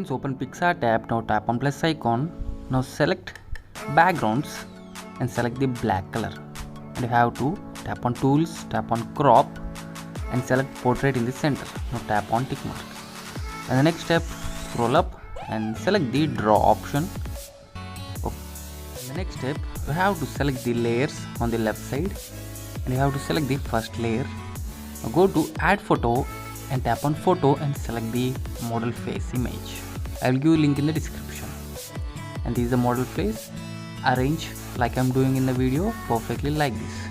Friends, open Picsart app. Now tap on plus icon. Now select backgrounds and select the black color. And you have to tap on tools, tap on crop and select portrait in the center. Now tap on tick mark. And the next step, scroll up and select the draw option. The next step, you have to select the layers on the left side and you have to select the first layer. Now go to add photo and tap on photo and select the model face image. I will give a link in the description. And this is the model face. Arrange like I am doing in the video, perfectly like this.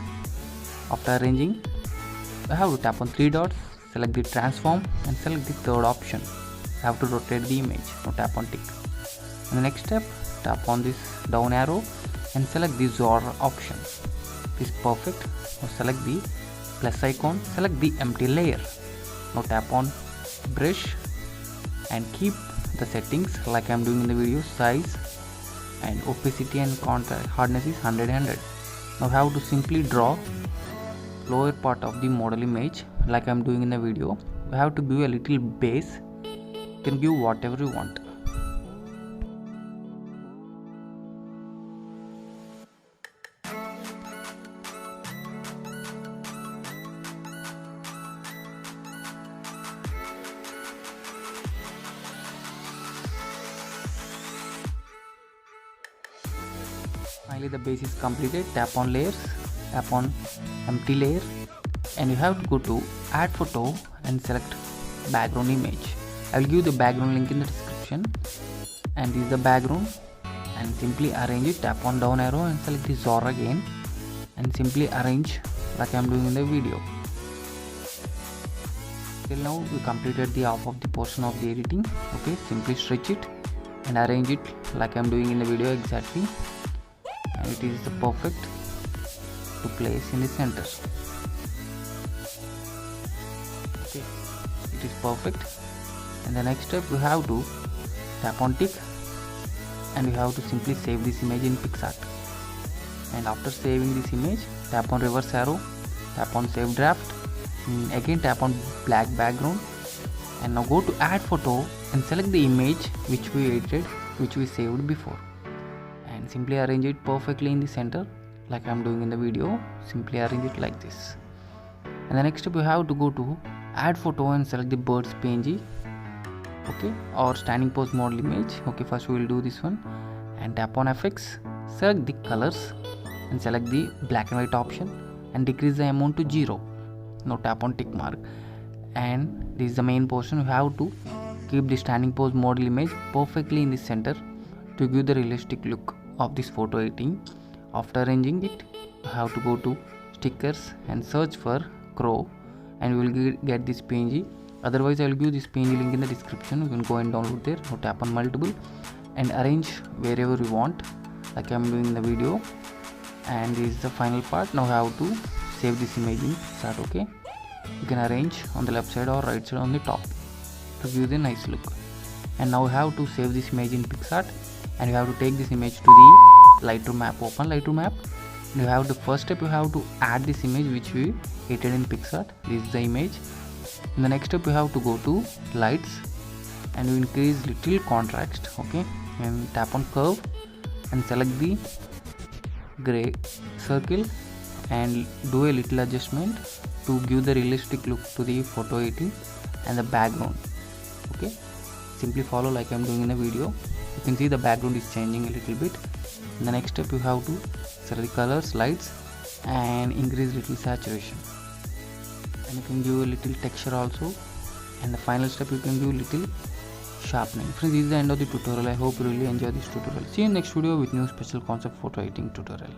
After arranging, you have to tap on three dots, select the transform and select the third option. You have to rotate the image. Now tap on tick. And the next step, tap on this down arrow and select the zoom option. This is perfect. Now select the plus icon, select the empty layer. Now tap on brush and keep the settings like I am doing in the video. Size and opacity and contrast hardness is 100. Now have to simply draw lower part of the model image like I am doing in the video. You have to give a little base. You can give whatever you want. Finally, the base is completed. Tap on layers, tap on empty layer and you have to go to add photo and select background image. I will give the background link in the description. And this is the background and simply arrange it. Tap on down arrow and select the zoom again and simply arrange like I am doing in the video. Till now we completed the half of the portion of the editing. Okay, simply stretch it and arrange it like I am doing in the video exactly. And it is the perfect to place in the center. Okay, it is perfect. And the next step, you have to tap on tick and you have to simply save this image in Picsart. And after saving this image, tap on reverse arrow, tap on save draft, and again tap on black background. And now go to add photo and select the image which we edited, which we saved before. And simply arrange it perfectly in the center like I am doing in the video. Simply arrange it like this. And the next step, you have to go to add photo and select the bird's PNG, okay, or standing pose model image. Okay, first we will do this one and tap on FX, select the colors and select the black and white option and decrease the amount to 0. Now tap on tick mark. And this is the main portion. You have to keep the standing pose model image perfectly in the center to give the realistic look of this photo editing. After arranging it, you have to go to stickers and search for crow and you will get this PNG. Otherwise I will give this PNG link in the description. You can go and download there. Now tap on multiple and arrange wherever you want like I am doing in the video. And this is the final part. Now I have to save this image in Picsart. Okay, you can arrange on the left side or right side on the top to give the nice look. And now you have to save this image in Picsart and you have to take this image to the Lightroom app. Open Lightroom app. You have the first step, you have to add this image which we edited in Picsart. This is the image. In the next step, you have to go to lights and you increase little contrast. Okay, and tap on curve and select the gray circle and do a little adjustment to give the realistic look to the photo editing and the background. Okay, simply follow like I am doing in the video. You can see the background is changing a little bit. In the next step, you have to select the colors, lights and increase little saturation. And you can give a little texture also. And the final step, you can give little sharpening. Friends, this is the end of the tutorial. I hope you really enjoy this tutorial. See you in next video with new special concept photo editing tutorial.